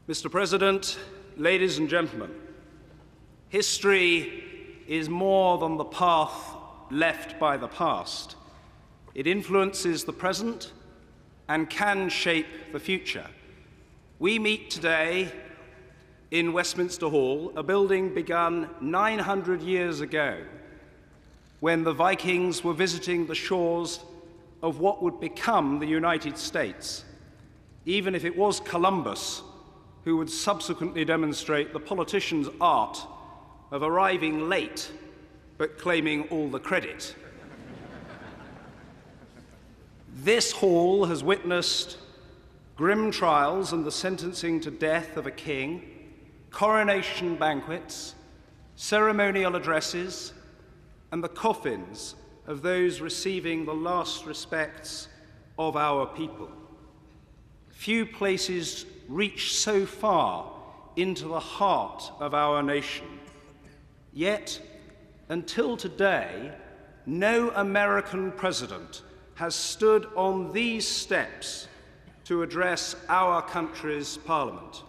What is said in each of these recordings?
Mr. President, ladies and gentlemen, history is more than the path left by the past. It influences the present and can shape the future. We meet today in Westminster Hall, a building begun 900 years ago when the Vikings were visiting the shores of what would become the United States, even if it was Columbus who would subsequently demonstrate the politician's art of arriving late but claiming all the credit. This hall has witnessed grim trials and the sentencing to death of a king, coronation banquets, ceremonial addresses, and the coffins of those receiving the last respects of our people. Few places reach so far into the heart of our nation. Yet, until today, no American president has stood on these steps to address our country's parliament.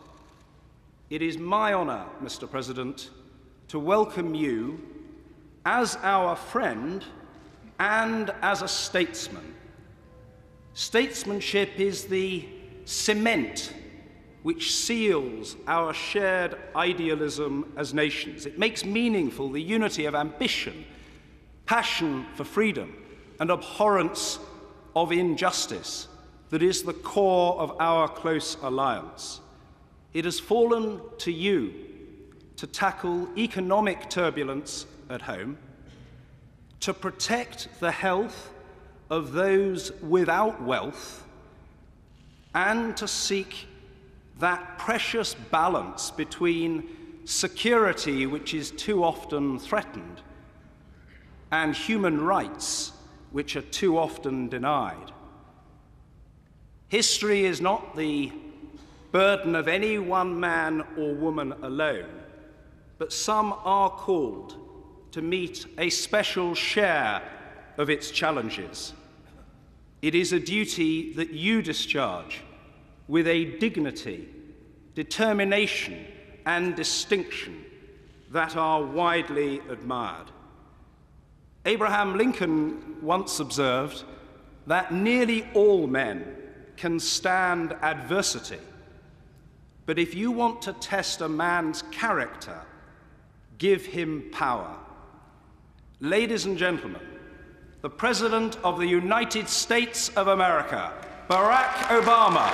It is my honor, Mr. President, to welcome you as our friend and as a statesman. Statesmanship is the cement which seals our shared idealism as nations. It makes meaningful the unity of ambition, passion for freedom, and abhorrence of injustice that is the core of our close alliance. It has fallen to you to tackle economic turbulence at home, to protect the health of those without wealth, and to seek that precious balance between security, which is too often threatened, and human rights, which are too often denied. History is not the burden of any one man or woman alone, but some are called to meet a special share of its challenges. It is a duty that you discharge with a dignity, determination, and distinction that are widely admired. Abraham Lincoln once observed that nearly all men can stand adversity, but if you want to test a man's character, give him power. Ladies and gentlemen, the President of the United States of America, Barack Obama.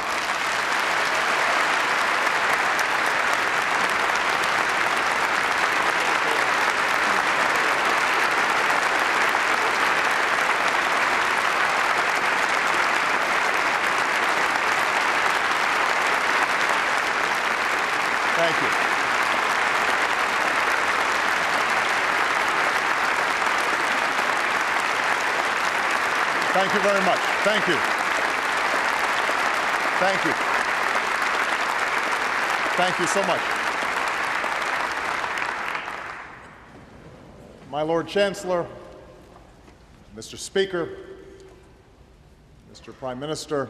Thank you. Thank you very much. Thank you. Thank you. Thank you so much. My Lord Chancellor, Mr. Speaker, Mr. Prime Minister,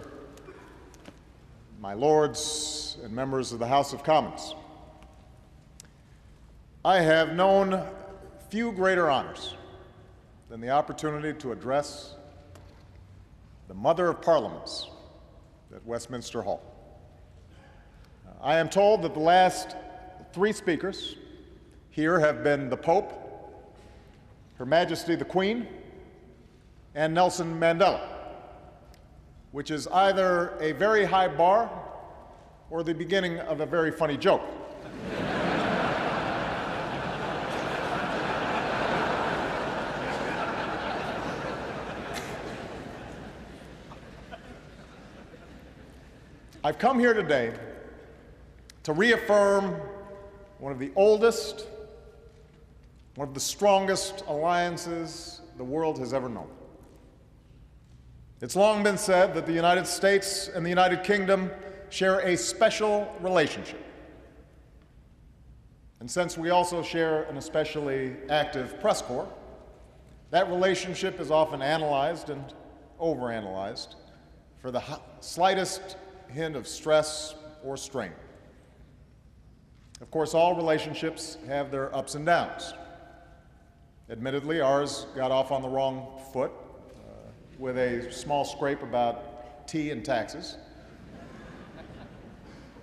my lords and members of the House of Commons, I have known few greater honors than the opportunity to address the Mother of Parliaments at Westminster Hall. I am told that the last three speakers here have been the Pope, Her Majesty the Queen, and Nelson Mandela, which is either a very high bar or the beginning of a very funny joke. I've come here today to reaffirm one of the oldest, one of the strongest alliances the world has ever known. It's long been said that the United States and the United Kingdom share a special relationship. And since we also share an especially active press corps, that relationship is often analyzed and overanalyzed for the slightest hint of stress or strain. Of course, all relationships have their ups and downs. Admittedly, ours got off on the wrong foot with a small scrape about tea and taxes.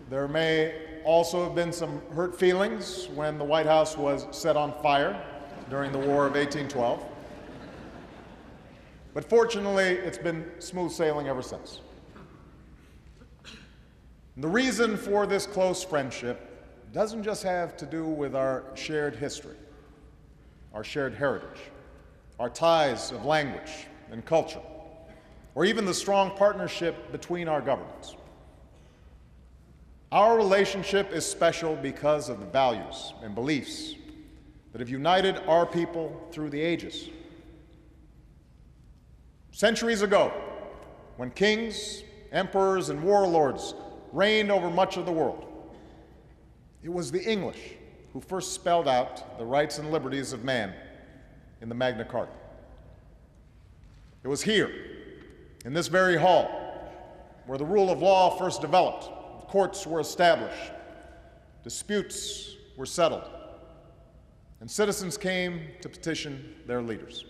There may also have been some hurt feelings when the White House was set on fire during the War of 1812. But fortunately, it's been smooth sailing ever since. And the reason for this close friendship doesn't just have to do with our shared history, our shared heritage, our ties of language and culture, or even the strong partnership between our governments. Our relationship is special because of the values and beliefs that have united our people through the ages. Centuries ago, when kings, emperors, and warlords reigned over much of the world, it was the English who first spelled out the rights and liberties of man in the Magna Carta. It was here, in this very hall, where the rule of law first developed, courts were established, disputes were settled, and citizens came to petition their leaders.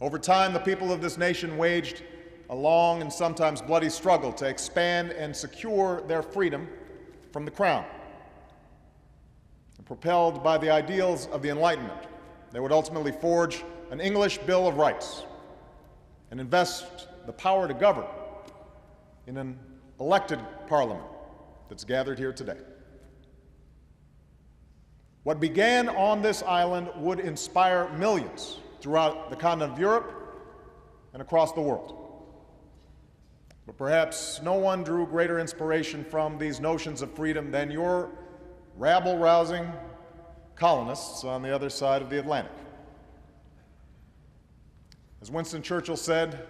Over time, the people of this nation waged a long and sometimes bloody struggle to expand and secure their freedom from the crown. And propelled by the ideals of the Enlightenment, they would ultimately forge an English Bill of Rights and invest the power to govern in an elected parliament that's gathered here today. What began on this island would inspire millions throughout the continent of Europe and across the world. But perhaps no one drew greater inspiration from these notions of freedom than your rabble-rousing colonists on the other side of the Atlantic. As Winston Churchill said,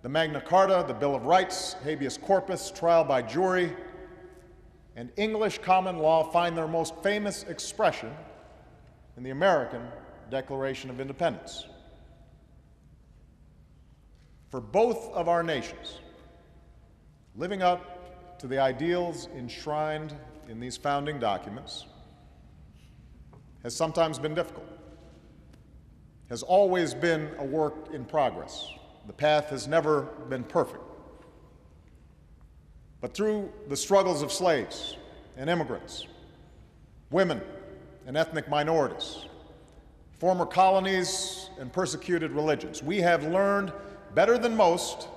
the Magna Carta, the Bill of Rights, habeas corpus, trial by jury, and English common law find their most famous expression in the American Declaration of Independence. For both of our nations, living up to the ideals enshrined in these founding documents has sometimes been difficult, has always been a work in progress. The path has never been perfect. But through the struggles of slaves and immigrants, women and ethnic minorities, former colonies and persecuted religions, we have learned better than most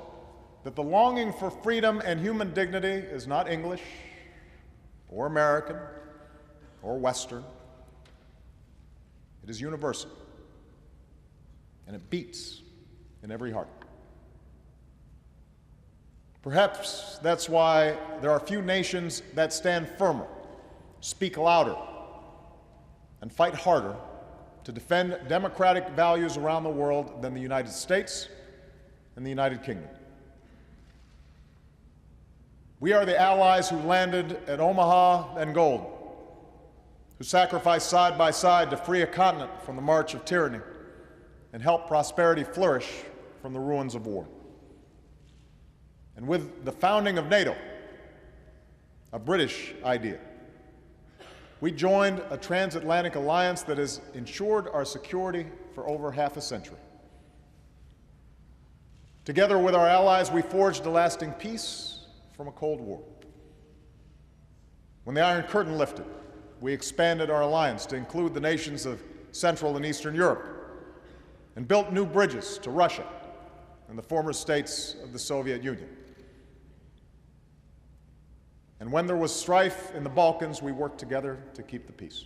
that the longing for freedom and human dignity is not English or American or Western. It is universal, and it beats in every heart. Perhaps that's why there are few nations that stand firmer, speak louder, and fight harder to defend democratic values around the world than the United States and the United Kingdom. We are the allies who landed at Omaha and Gold, who sacrificed side by side to free a continent from the march of tyranny and help prosperity flourish from the ruins of war. And with the founding of NATO, a British idea, we joined a transatlantic alliance that has ensured our security for over half a century. Together with our allies, we forged a lasting peace from a Cold War. When the Iron Curtain lifted, we expanded our alliance to include the nations of Central and Eastern Europe and built new bridges to Russia and the former states of the Soviet Union. And when there was strife in the Balkans, we worked together to keep the peace.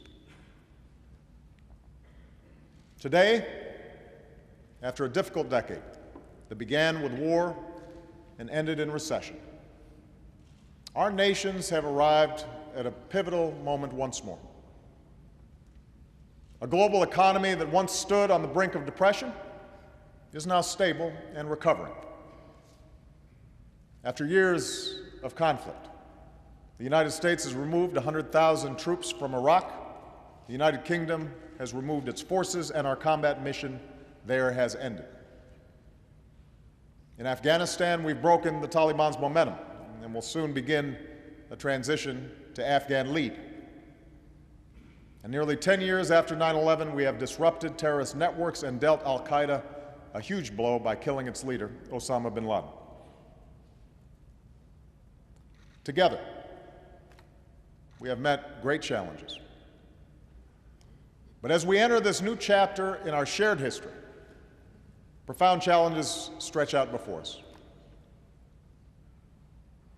Today, after a difficult decade that began with war and ended in recession, our nations have arrived at a pivotal moment once more. A global economy that once stood on the brink of depression is now stable and recovering. After years of conflict, the United States has removed 100,000 troops from Iraq. The United Kingdom has removed its forces, and our combat mission there has ended. In Afghanistan, we've broken the Taliban's momentum and will soon begin a transition to to Afghan lead. And nearly 10 years after 9/11, we have disrupted terrorist networks and dealt al-Qaeda a huge blow by killing its leader, Osama bin Laden. Together, we have met great challenges. But as we enter this new chapter in our shared history, profound challenges stretch out before us.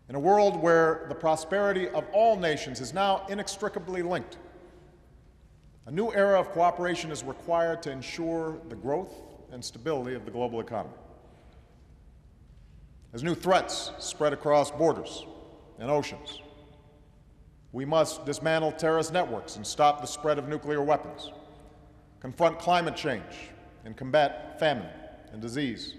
In a world where the prosperity of all nations is now inextricably linked, a new era of cooperation is required to ensure the growth and stability of the global economy. As new threats spread across borders and oceans, we must dismantle terrorist networks and stop the spread of nuclear weapons, confront climate change, and combat famine and disease.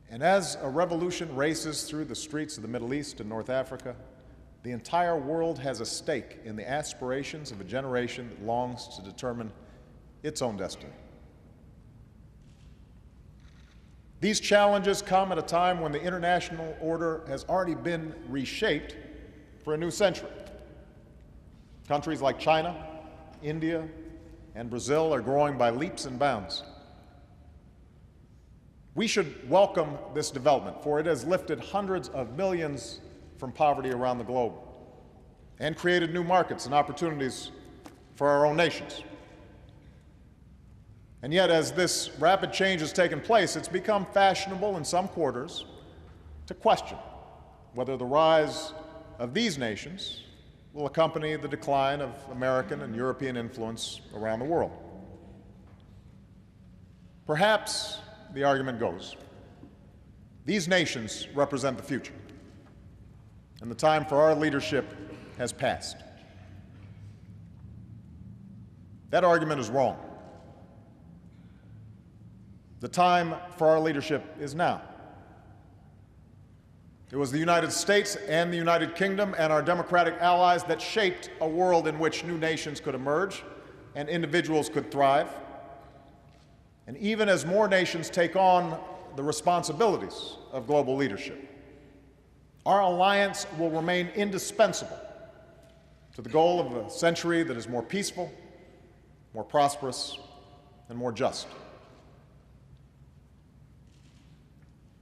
And as a revolution races through the streets of the Middle East and North Africa, the entire world has a stake in the aspirations of a generation that longs to determine its own destiny. These challenges come at a time when the international order has already been reshaped for a new century. Countries like China, India, and Brazil are growing by leaps and bounds. We should welcome this development, for it has lifted hundreds of millions from poverty around the globe and created new markets and opportunities for our own nations. And yet, as this rapid change has taken place, it's become fashionable in some quarters to question whether the rise of these nations will accompany the decline of American and European influence around the world. Perhaps, the argument goes, these nations represent the future, and the time for our leadership has passed. That argument is wrong. The time for our leadership is now. It was the United States and the United Kingdom and our democratic allies that shaped a world in which new nations could emerge and individuals could thrive. And even as more nations take on the responsibilities of global leadership, our alliance will remain indispensable to the goal of a century that is more peaceful, more prosperous, and more just.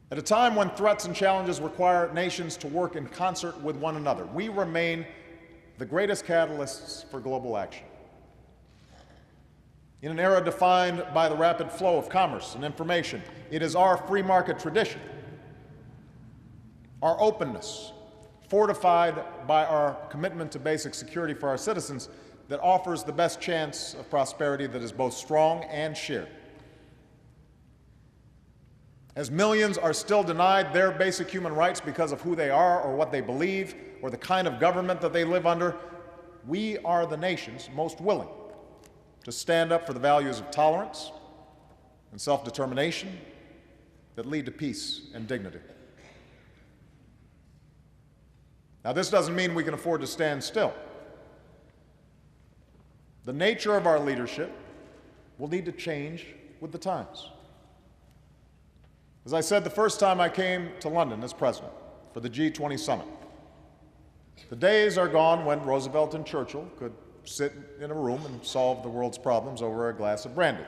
At a time when threats and challenges require nations to work in concert with one another, we remain the greatest catalysts for global action. In an era defined by the rapid flow of commerce and information, it is our free market tradition, our openness, fortified by our commitment to basic security for our citizens, that offers the best chance of prosperity that is both strong and shared. As millions are still denied their basic human rights because of who they are or what they believe or the kind of government that they live under, we are the nations most willing to stand up for the values of tolerance and self-determination that lead to peace and dignity. Now, this doesn't mean we can afford to stand still. The nature of our leadership will need to change with the times. As I said the first time I came to London as president for the G20 summit, the days are gone when Roosevelt and Churchill could sit in a room and solve the world's problems over a glass of brandy.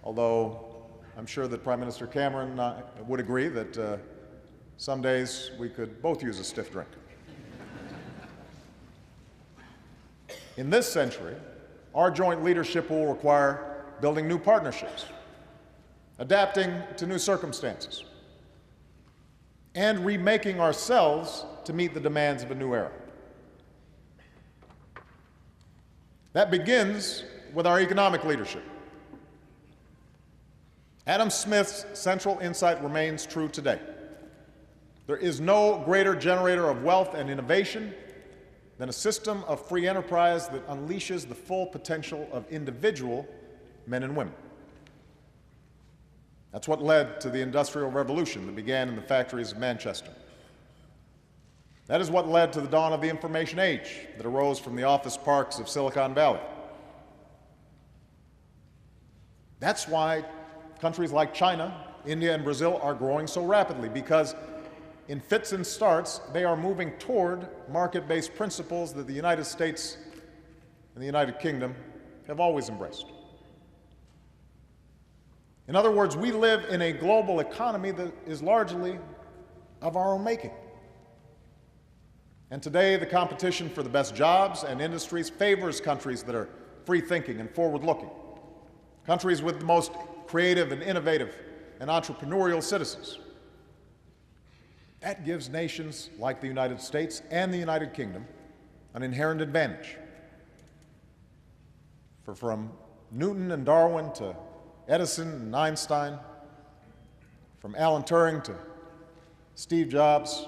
Although I'm sure that Prime Minister Cameron would agree that some days we could both use a stiff drink. In this century, our joint leadership will require building new partnerships, adapting to new circumstances, and remaking ourselves to meet the demands of a new era. That begins with our economic leadership. Adam Smith's central insight remains true today. There is no greater generator of wealth and innovation than a system of free enterprise that unleashes the full potential of individual men and women. That's what led to the Industrial Revolution that began in the factories of Manchester. That is what led to the dawn of the information age that arose from the office parks of Silicon Valley. That's why countries like China, India, and Brazil are growing so rapidly, because in fits and starts, they are moving toward market-based principles that the United States and the United Kingdom have always embraced. In other words, we live in a global economy that is largely of our own making. And today, the competition for the best jobs and industries favors countries that are free-thinking and forward-looking, countries with the most creative and innovative and entrepreneurial citizens. That gives nations like the United States and the United Kingdom an inherent advantage. For from Newton and Darwin to Edison and Einstein, from Alan Turing to Steve Jobs,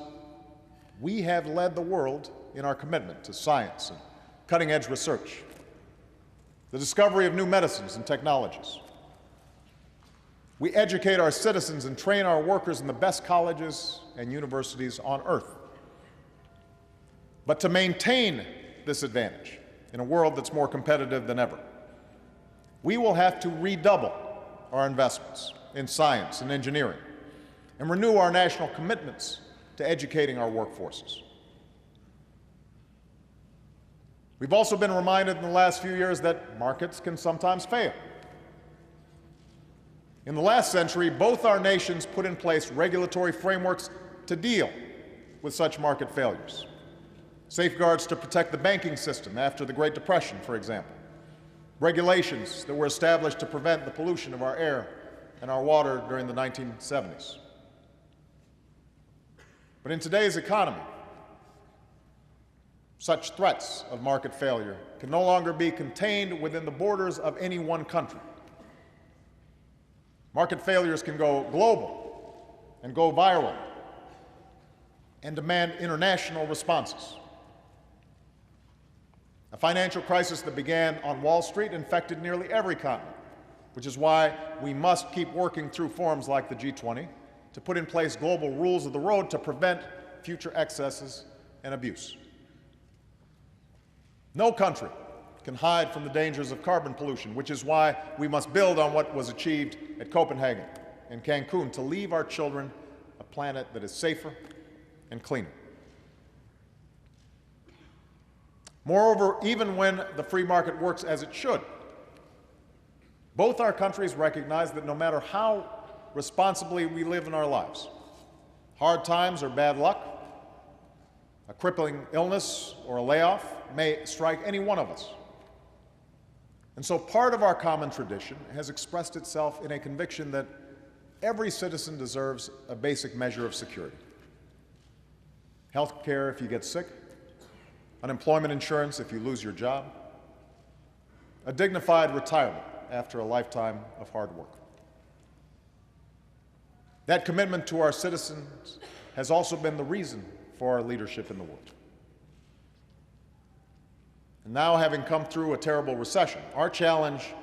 we have led the world in our commitment to science and cutting-edge research, the discovery of new medicines and technologies. We educate our citizens and train our workers in the best colleges and universities on earth. But to maintain this advantage in a world that's more competitive than ever, we will have to redouble our investments in science and engineering and renew our national commitments to educating our workforces. We've also been reminded in the last few years that markets can sometimes fail. In the last century, both our nations put in place regulatory frameworks to deal with such market failures. Safeguards to protect the banking system after the Great Depression, for example. Regulations that were established to prevent the pollution of our air and our water during the 1970s. But in today's economy, such threats of market failure can no longer be contained within the borders of any one country. Market failures can go global and go viral and demand international responses. A financial crisis that began on Wall Street infected nearly every continent, which is why we must keep working through forums like the G20 to put in place global rules of the road to prevent future excesses and abuse. No country can hide from the dangers of carbon pollution, which is why we must build on what was achieved at Copenhagen and Cancun to leave our children a planet that is safer and cleaner. Moreover, even when the free market works as it should, both our countries recognize that no matter how responsibly we live in our lives, hard times or bad luck, a crippling illness or a layoff may strike any one of us. And so part of our common tradition has expressed itself in a conviction that every citizen deserves a basic measure of security. Health care if you get sick, unemployment insurance if you lose your job, a dignified retirement after a lifetime of hard work. That commitment to our citizens has also been the reason for our leadership in the world. And now, having come through a terrible recession, our challenge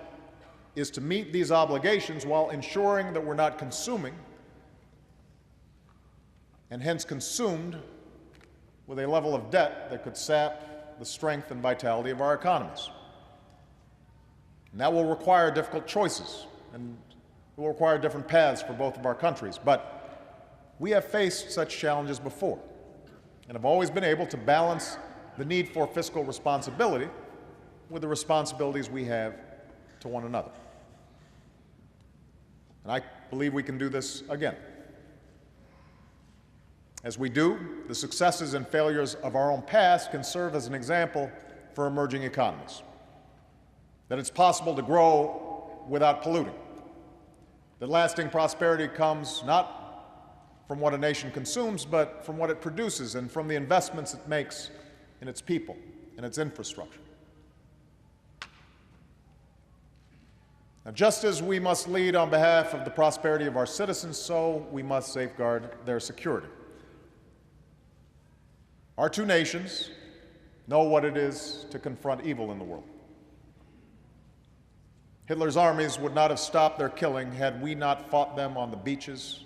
is to meet these obligations while ensuring that we're not consuming and hence consumed with a level of debt that could sap the strength and vitality of our economies. And that will require difficult choices, and it will require different paths for both of our countries. But we have faced such challenges before and have always been able to balance the need for fiscal responsibility with the responsibilities we have to one another. And I believe we can do this again. As we do, the successes and failures of our own past can serve as an example for emerging economies. That it's possible to grow without polluting. That lasting prosperity comes not from what a nation consumes, but from what it produces and from the investments it makes in its people and its infrastructure. Now, just as we must lead on behalf of the prosperity of our citizens, so we must safeguard their security. Our two nations know what it is to confront evil in the world. Hitler's armies would not have stopped their killing had we not fought them on the beaches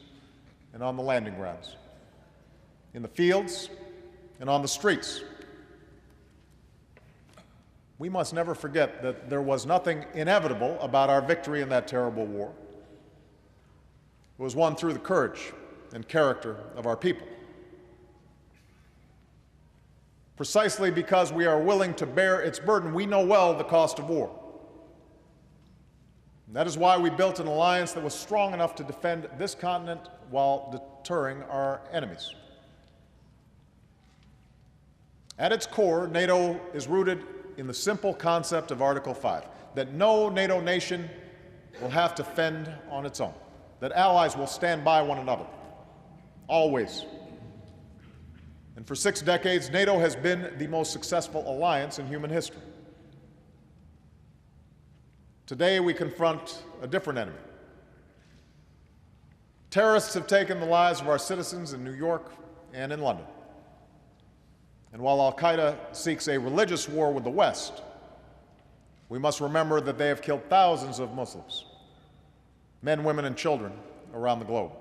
and on the landing grounds, in the fields and on the streets. We must never forget that there was nothing inevitable about our victory in that terrible war. It was won through the courage and character of our people. Precisely because we are willing to bear its burden, we know well the cost of war. And that is why we built an alliance that was strong enough to defend this continent while deterring our enemies. At its core, NATO is rooted in the simple concept of Article 5, that no NATO nation will have to fend on its own, that allies will stand by one another, always. And for 6 decades, NATO has been the most successful alliance in human history. Today, we confront a different enemy. Terrorists have taken the lives of our citizens in New York and in London. And while al-Qaeda seeks a religious war with the West, we must remember that they have killed thousands of Muslims, men, women, and children around the globe.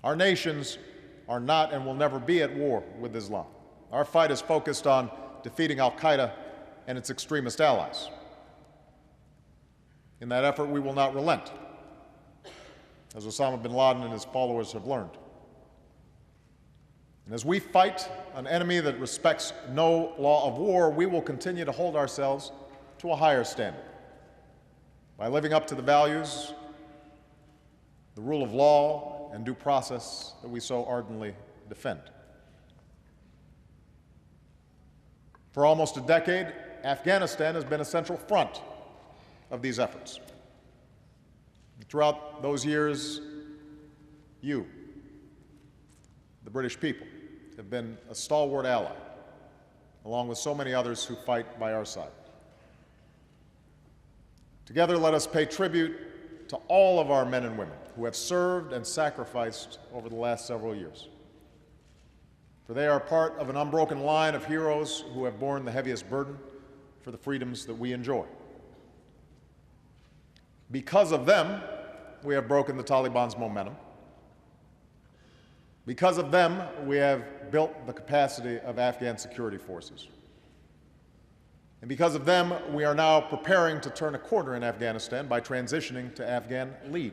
Our nations are not and will never be at war with Islam. Our fight is focused on defeating al-Qaeda and its extremist allies. In that effort, we will not relent, as Osama bin Laden and his followers have learned. And as we fight an enemy that respects no law of war, we will continue to hold ourselves to a higher standard by living up to the values, the rule of law, and due process that we so ardently defend. For almost a decade, Afghanistan has been a central front of these efforts. Throughout those years, you, the British people, have been a stalwart ally, along with so many others who fight by our side. Together, let us pay tribute to all of our men and women who have served and sacrificed over the last several years. For they are part of an unbroken line of heroes who have borne the heaviest burden for the freedoms that we enjoy. Because of them, we have broken the Taliban's momentum. Because of them, we have built the capacity of Afghan security forces. And because of them, we are now preparing to turn a corner in Afghanistan by transitioning to Afghan lead.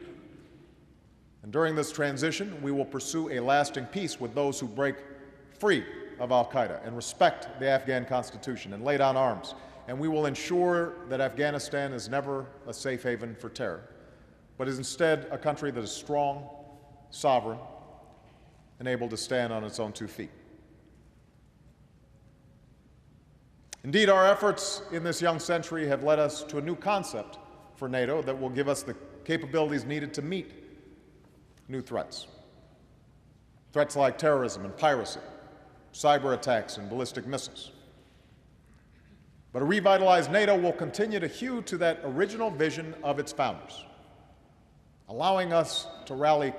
And during this transition, we will pursue a lasting peace with those who break free of al-Qaeda and respect the Afghan constitution and lay down arms. And we will ensure that Afghanistan is never a safe haven for terror, but is instead a country that is strong, sovereign, and able to stand on its own 2 feet. Indeed, our efforts in this young century have led us to a new concept for NATO that will give us the capabilities needed to meet new threats. Threats like terrorism and piracy, cyber attacks and ballistic missiles. But a revitalized NATO will continue to hew to that original vision of its founders, allowing us to rally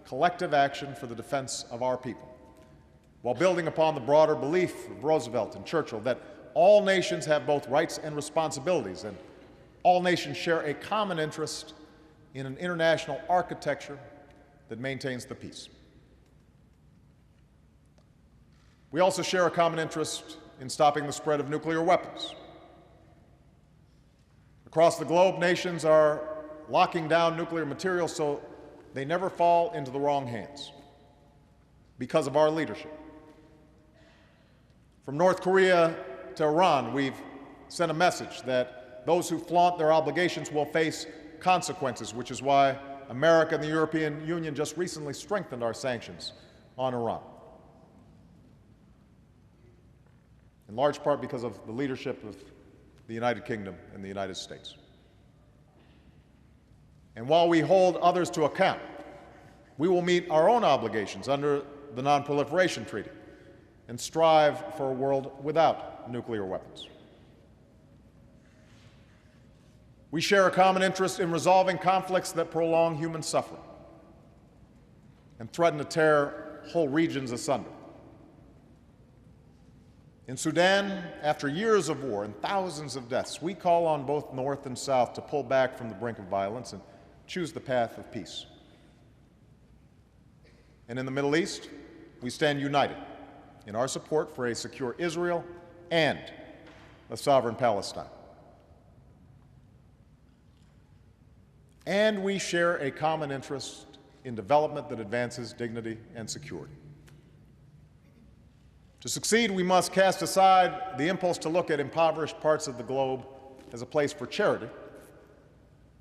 collective action for the defense of our people, while building upon the broader belief of Roosevelt and Churchill that all nations have both rights and responsibilities, and all nations share a common interest in an international architecture that maintains the peace. We also share a common interest in stopping the spread of nuclear weapons. Across the globe, nations are locking down nuclear materials so they never fall into the wrong hands because of our leadership. From North Korea to Iran, we've sent a message that those who flaunt their obligations will face consequences, which is why America and the European Union just recently strengthened our sanctions on Iran, in large part because of the leadership of the United Kingdom and the United States. And while we hold others to account, we will meet our own obligations under the Non-Proliferation Treaty and strive for a world without nuclear weapons. We share a common interest in resolving conflicts that prolong human suffering and threaten to tear whole regions asunder. In Sudan, after years of war and thousands of deaths, we call on both North and South to pull back from the brink of violence and choose the path of peace. And in the Middle East, we stand united in our support for a secure Israel and a sovereign Palestine. And we share a common interest in development that advances dignity and security. To succeed, we must cast aside the impulse to look at impoverished parts of the globe as a place for charity.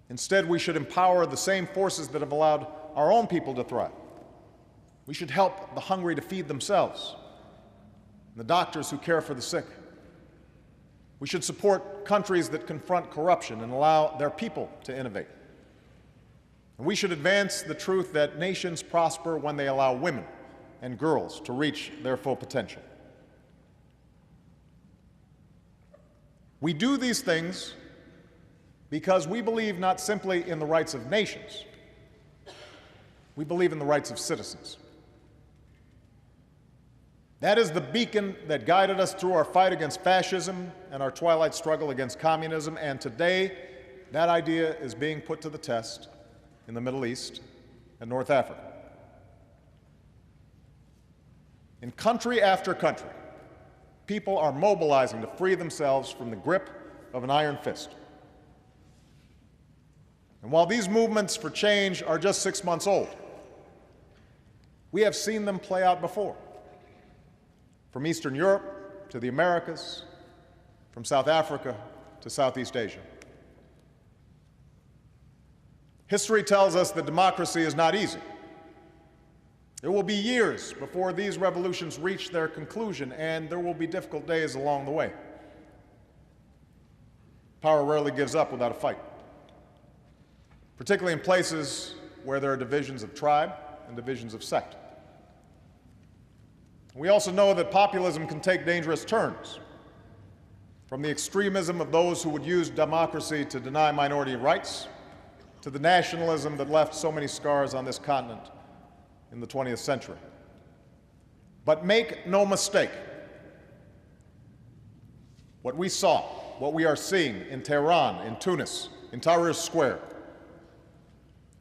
Instead, we should empower the same forces that have allowed our own people to thrive. We should help the hungry to feed themselves, and the doctors who care for the sick. We should support countries that confront corruption and allow their people to innovate. And we should advance the truth that nations prosper when they allow women and girls to reach their full potential. We do these things because we believe not simply in the rights of nations, we believe in the rights of citizens. That is the beacon that guided us through our fight against fascism and our twilight struggle against communism, and today that idea is being put to the test in the Middle East and North Africa. In country after country, people are mobilizing to free themselves from the grip of an iron fist. And while these movements for change are just 6 months old, we have seen them play out before. From Eastern Europe to the Americas, from South Africa to Southeast Asia. History tells us that democracy is not easy. It will be years before these revolutions reach their conclusion, and there will be difficult days along the way. Power rarely gives up without a fight, particularly in places where there are divisions of tribe and divisions of sect. We also know that populism can take dangerous turns, from the extremism of those who would use democracy to deny minority rights, to the nationalism that left so many scars on this continent in the 20th century. But make no mistake, what we saw, what we are seeing in Tehran, in Tunis, in Tahrir Square,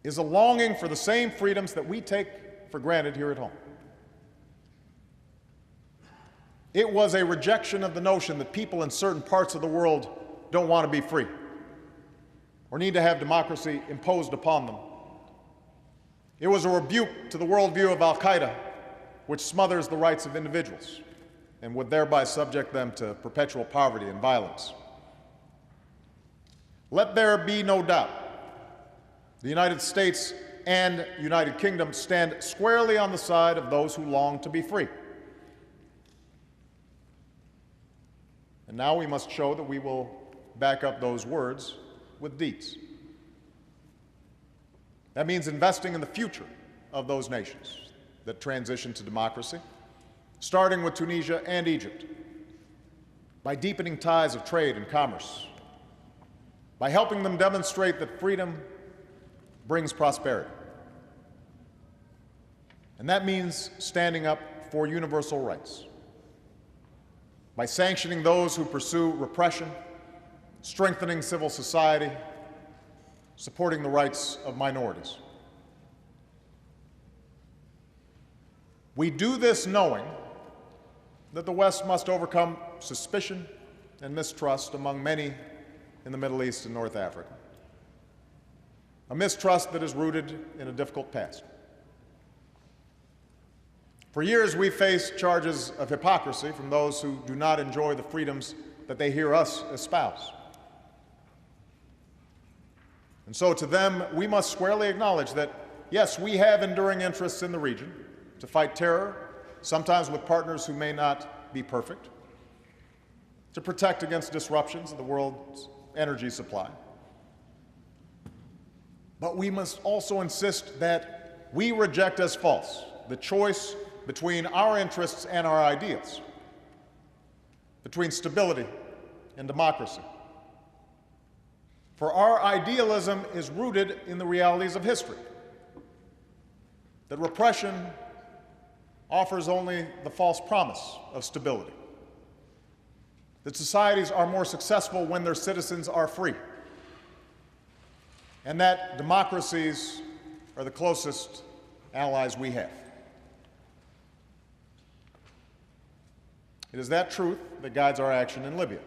is a longing for the same freedoms that we take for granted here at home. It was a rejection of the notion that people in certain parts of the world don't want to be free or need to have democracy imposed upon them. It was a rebuke to the worldview of Al-Qaeda, which smothers the rights of individuals and would thereby subject them to perpetual poverty and violence. Let there be no doubt, the United States and United Kingdom stand squarely on the side of those who long to be free. And now we must show that we will back up those words with deeds. That means investing in the future of those nations that transition to democracy, starting with Tunisia and Egypt, by deepening ties of trade and commerce, by helping them demonstrate that freedom brings prosperity. And that means standing up for universal rights, by sanctioning those who pursue repression, strengthening civil society, supporting the rights of minorities. We do this knowing that the West must overcome suspicion and mistrust among many in the Middle East and North Africa, a mistrust that is rooted in a difficult past. For years, we've faced charges of hypocrisy from those who do not enjoy the freedoms that they hear us espouse. And so to them, we must squarely acknowledge that, yes, we have enduring interests in the region to fight terror, sometimes with partners who may not be perfect, to protect against disruptions of the world's energy supply. But we must also insist that we reject as false the choice between our interests and our ideals, between stability and democracy. For our idealism is rooted in the realities of history, that repression offers only the false promise of stability, that societies are more successful when their citizens are free, and that democracies are the closest allies we have. It is that truth that guides our action in Libya.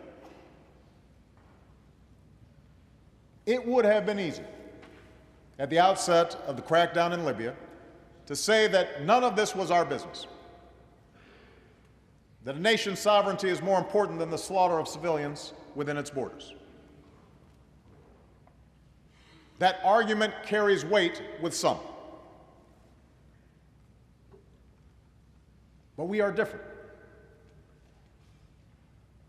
It would have been easy, at the outset of the crackdown in Libya, to say that none of this was our business, that a nation's sovereignty is more important than the slaughter of civilians within its borders. That argument carries weight with some. But we are different.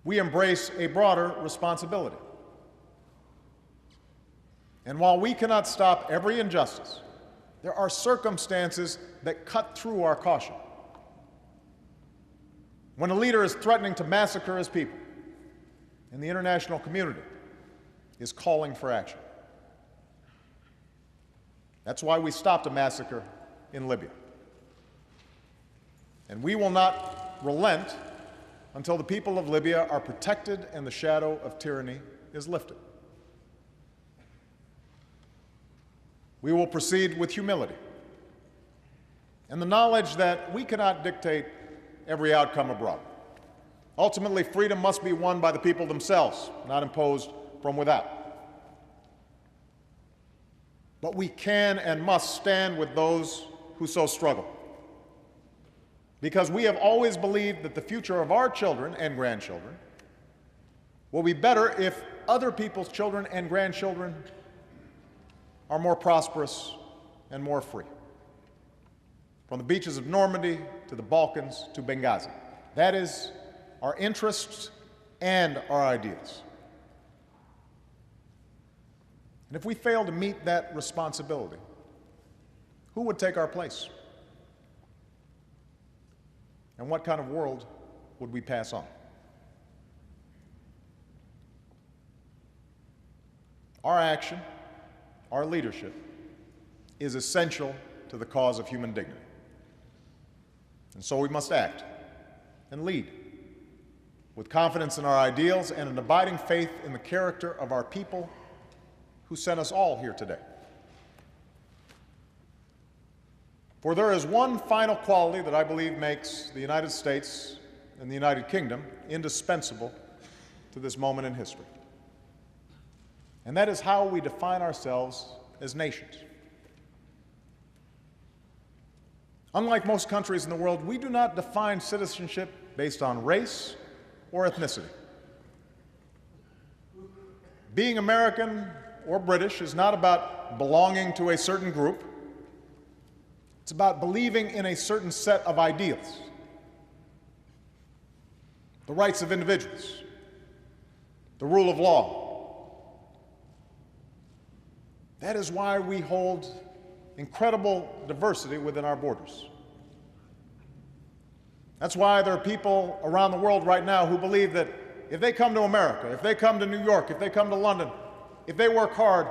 We embrace a broader responsibility. And while we cannot stop every injustice, there are circumstances that cut through our caution. When a leader is threatening to massacre his people, and the international community is calling for action. That's why we stopped a massacre in Libya. And we will not relent until the people of Libya are protected and the shadow of tyranny is lifted. We will proceed with humility and the knowledge that we cannot dictate every outcome abroad. Ultimately, freedom must be won by the people themselves, not imposed from without. But we can and must stand with those who so struggle, because we have always believed that the future of our children and grandchildren will be better if other people's children and grandchildren are more prosperous and more free. From the beaches of Normandy to the Balkans to Benghazi. That is our interests and our ideals. And if we fail to meet that responsibility, who would take our place? And what kind of world would we pass on? Our action, our leadership, is essential to the cause of human dignity. And so we must act and lead with confidence in our ideals and an abiding faith in the character of our people who sent us all here today. For there is one final quality that I believe makes the United States and the United Kingdom indispensable to this moment in history. And that is how we define ourselves as nations. Unlike most countries in the world, we do not define citizenship based on race or ethnicity. Being American or British is not about belonging to a certain group. It's about believing in a certain set of ideals. The rights of individuals, the rule of law. That is why we hold incredible diversity within our borders. That's why there are people around the world right now who believe that if they come to America, if they come to New York, if they come to London, if they work hard,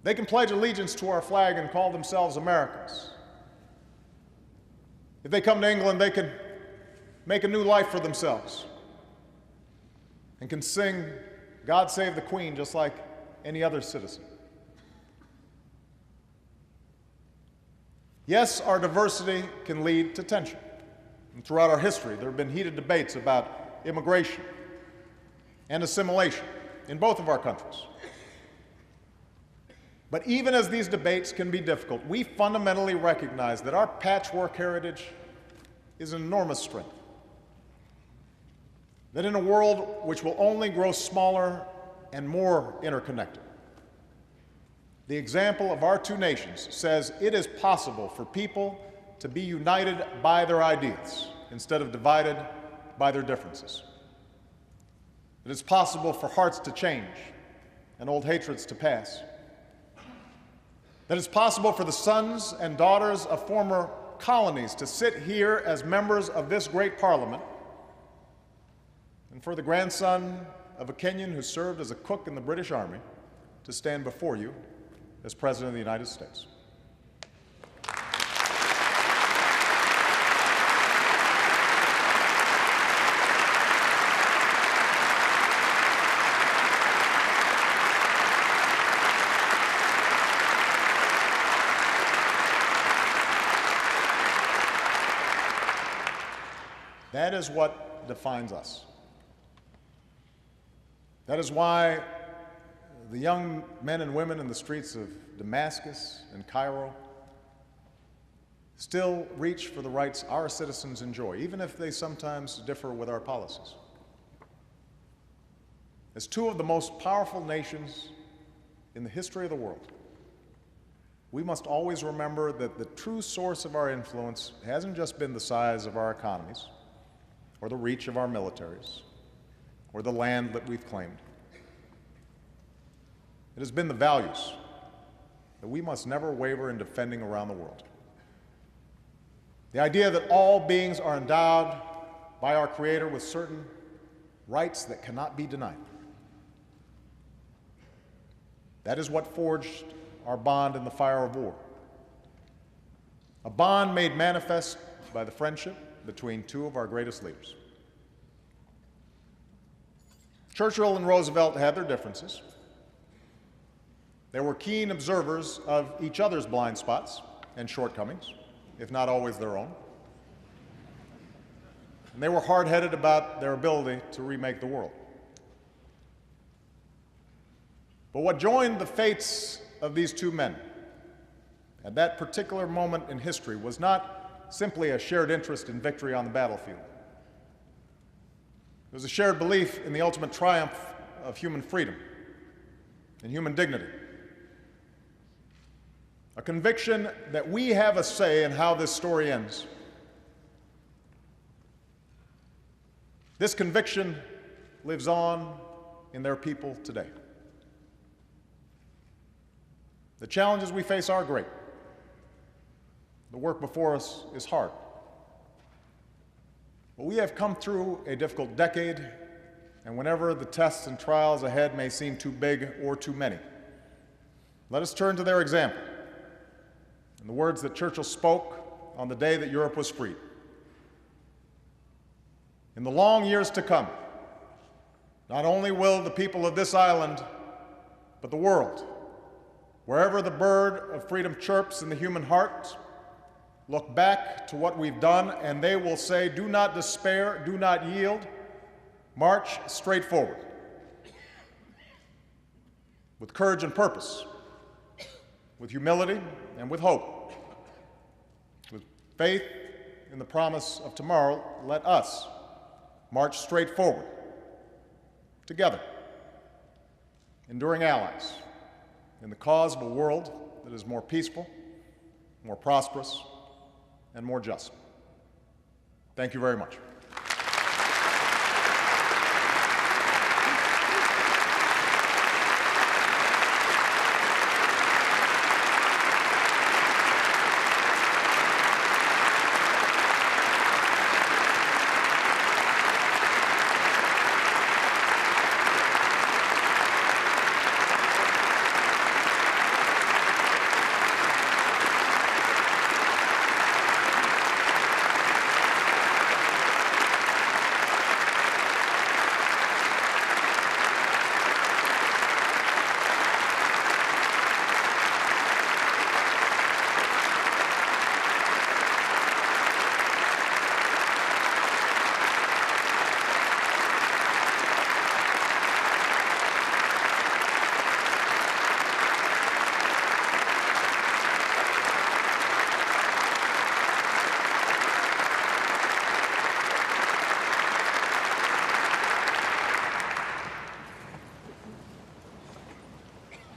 they can pledge allegiance to our flag and call themselves Americans. If they come to England, they can make a new life for themselves and can sing "God Save the Queen" just like any other citizen. Yes, our diversity can lead to tension. And throughout our history, there have been heated debates about immigration and assimilation in both of our countries. But even as these debates can be difficult, we fundamentally recognize that our patchwork heritage is an enormous strength. That in a world which will only grow smaller and more interconnected, the example of our two nations says it is possible for people to be united by their ideals instead of divided by their differences. It is possible for hearts to change and old hatreds to pass. That it's possible for the sons and daughters of former colonies to sit here as members of this great parliament, and for the grandson of a Kenyan who served as a cook in the British Army to stand before you as President of the United States. That is what defines us. That is why the young men and women in the streets of Damascus and Cairo still reach for the rights our citizens enjoy, even if they sometimes differ with our policies. As two of the most powerful nations in the history of the world, we must always remember that the true source of our influence hasn't just been the size of our economies, or the reach of our militaries, or the land that we've claimed. It has been the values that we must never waver in defending around the world. The idea that all beings are endowed by our Creator with certain rights that cannot be denied. That is what forged our bond in the fire of war. A bond made manifest by the friendship between two of our greatest leaders. Churchill and Roosevelt had their differences. They were keen observers of each other's blind spots and shortcomings, if not always their own. And they were hard-headed about their ability to remake the world. But what joined the fates of these two men at that particular moment in history was not simply a shared interest in victory on the battlefield. It was a shared belief in the ultimate triumph of human freedom and human dignity. A conviction that we have a say in how this story ends. This conviction lives on in their people today. The challenges we face are great. The work before us is hard. But we have come through a difficult decade, and whenever the tests and trials ahead may seem too big or too many, let us turn to their example and the words that Churchill spoke on the day that Europe was freed. In the long years to come, not only will the people of this island, but the world, wherever the bird of freedom chirps in the human heart, look back to what we've done, and they will say, do not despair, do not yield, march straight forward. With courage and purpose, with humility and with hope, with faith in the promise of tomorrow, let us march straight forward, together, enduring allies, in the cause of a world that is more peaceful, more prosperous, and more just. Thank you very much.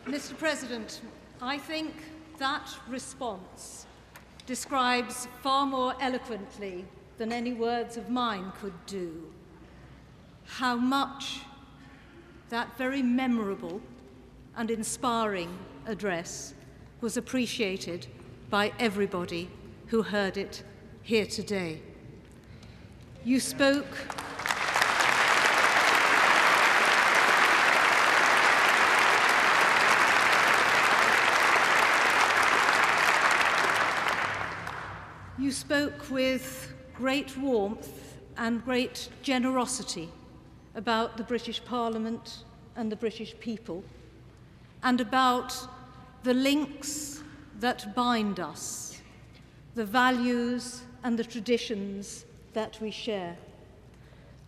Mr. President, I think that response describes far more eloquently than any words of mine could do how much that very memorable and inspiring address was appreciated by everybody who heard it here today. You spoke with great warmth and great generosity about the British Parliament and the British people, and about the links that bind us, the values and the traditions that we share,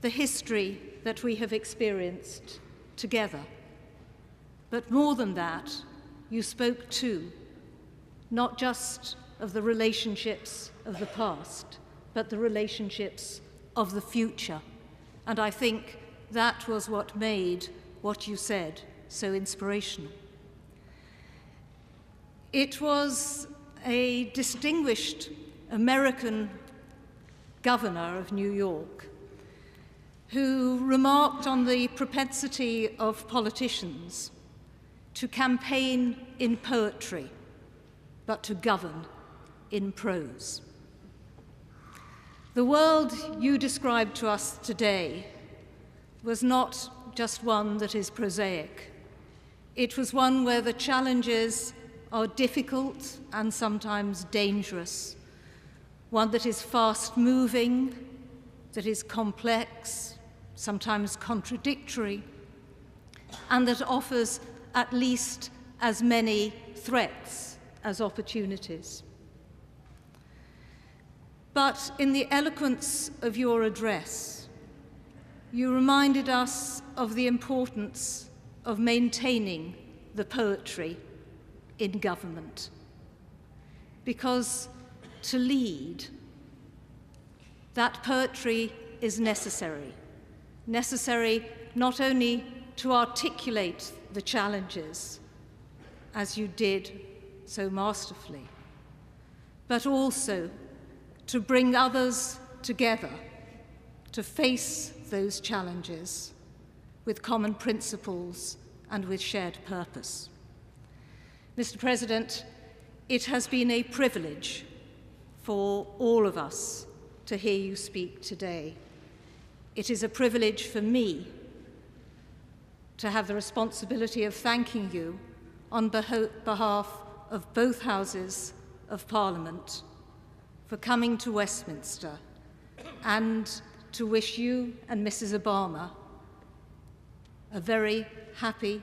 the history that we have experienced together. But more than that, you spoke too, not just of the relationships of the past, but the relationships of the future. And I think that was what made what you said so inspirational. It was a distinguished American governor of New York who remarked on the propensity of politicians to campaign in poetry, but to govern in prose. The world you described to us today was not just one that is prosaic. It was one where the challenges are difficult and sometimes dangerous, one that is fast-moving, that is complex, sometimes contradictory, and that offers at least as many threats as opportunities. But in the eloquence of your address, you reminded us of the importance of maintaining the poetry in government. Because to lead, that poetry is necessary. Necessary not only to articulate the challenges, as you did so masterfully, but also to bring others together to face those challenges with common principles and with shared purpose. Mr. President, it has been a privilege for all of us to hear you speak today. It is a privilege for me to have the responsibility of thanking you on behalf of both Houses of Parliament for coming to Westminster and to wish you and Mrs. Obama a very happy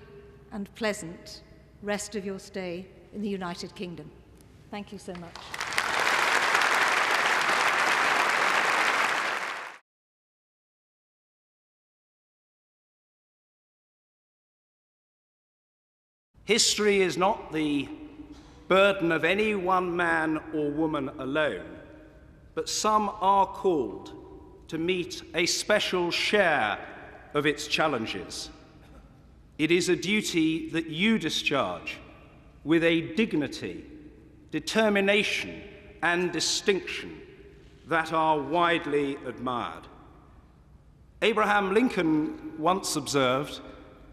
and pleasant rest of your stay in the United Kingdom. Thank you so much. History is not the burden of any one man or woman alone, but some are called to meet a special share of its challenges. It is a duty that you discharge with a dignity, determination, and distinction that are widely admired. Abraham Lincoln once observed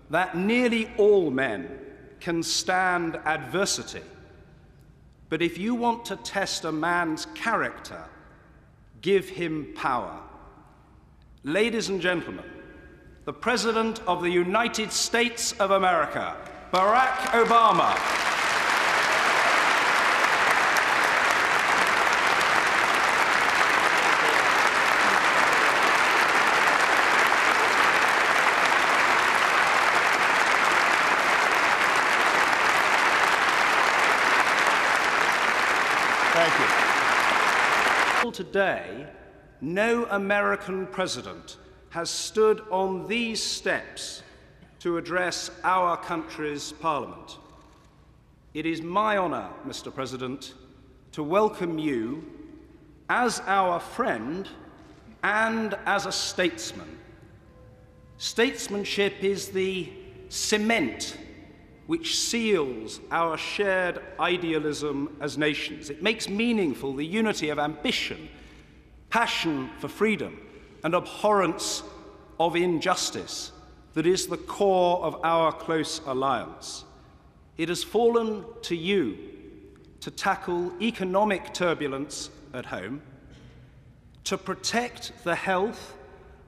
that nearly all men can stand adversity, but if you want to test a man's character, give him power. Ladies and gentlemen, the President of the United States of America, Barack Obama. Thank you. Today, no American president has stood on these steps to address our country's parliament. It is my honor, Mr. President, to welcome you as our friend and as a statesman. Statesmanship is the cement which seals our shared idealism as nations. It makes meaningful the unity of ambition, passion for freedom, and abhorrence of injustice that is the core of our close alliance. It has fallen to you to tackle economic turbulence at home, to protect the health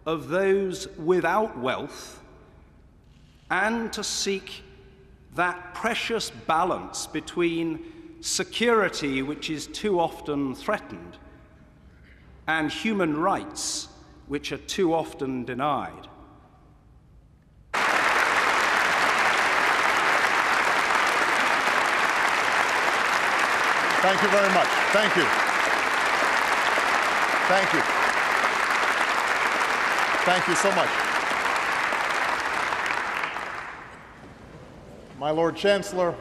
of those without wealth, and to seek that precious balance between security, which is too often threatened, and human rights, which are too often denied. Thank you very much. Thank you. Thank you. Thank you so much. My Lord Chancellor,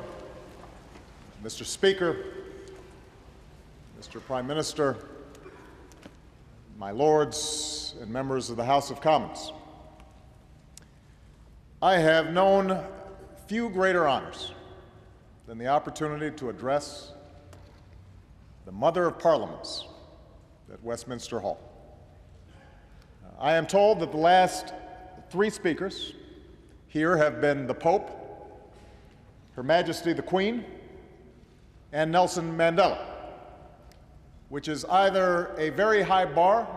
Mr. Speaker, Mr. Prime Minister, my lords and members of the House of Commons, I have known few greater honors than the opportunity to address the Mother of Parliaments at Westminster Hall. I am told that the last three speakers here have been the Pope, Her Majesty the Queen, and Nelson Mandela, which is either a very high bar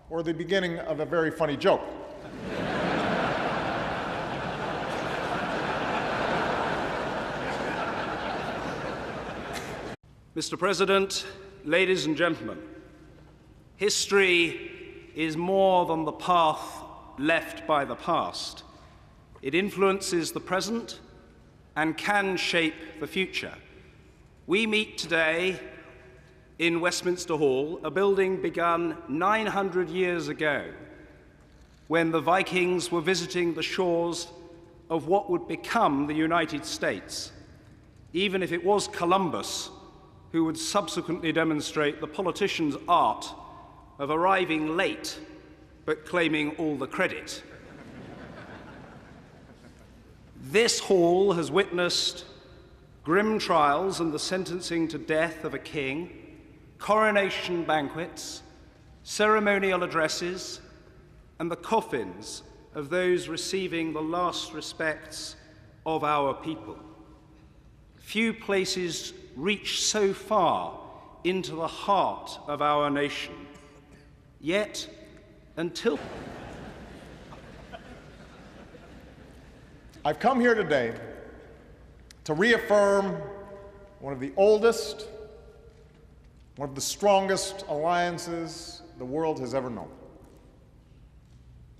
or the beginning of a very funny joke. Mr. President, ladies and gentlemen, history is more than the path left by the past. It influences the present and can shape the future. We meet today in Westminster Hall, a building begun 900 years ago, when the Vikings were visiting the shores of what would become the United States, even if it was Columbus who would subsequently demonstrate the politician's art of arriving late but claiming all the credit. This hall has witnessed grim trials and the sentencing to death of a king, coronation banquets, ceremonial addresses, and the coffins of those receiving the last respects of our people. Few places reach so far into the heart of our nation. Yet, until I've come here today to reaffirm one of the oldest, one of the strongest alliances the world has ever known.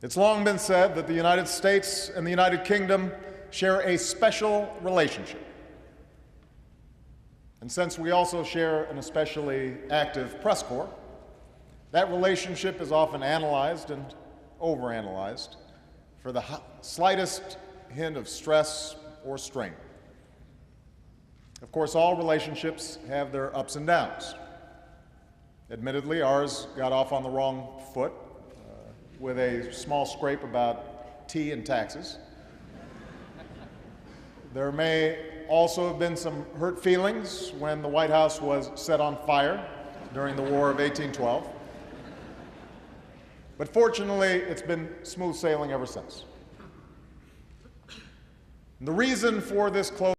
It's long been said that the United States and the United Kingdom share a special relationship. And since we also share an especially active press corps, that relationship is often analyzed and overanalyzed for the slightest hint of stress or strain. Of course, all relationships have their ups and downs. Admittedly, ours got off on the wrong foot with a small scrape about tea and taxes. There may also have been some hurt feelings when the White House was set on fire during the War of 1812. But fortunately, it's been smooth sailing ever since. The reason for this close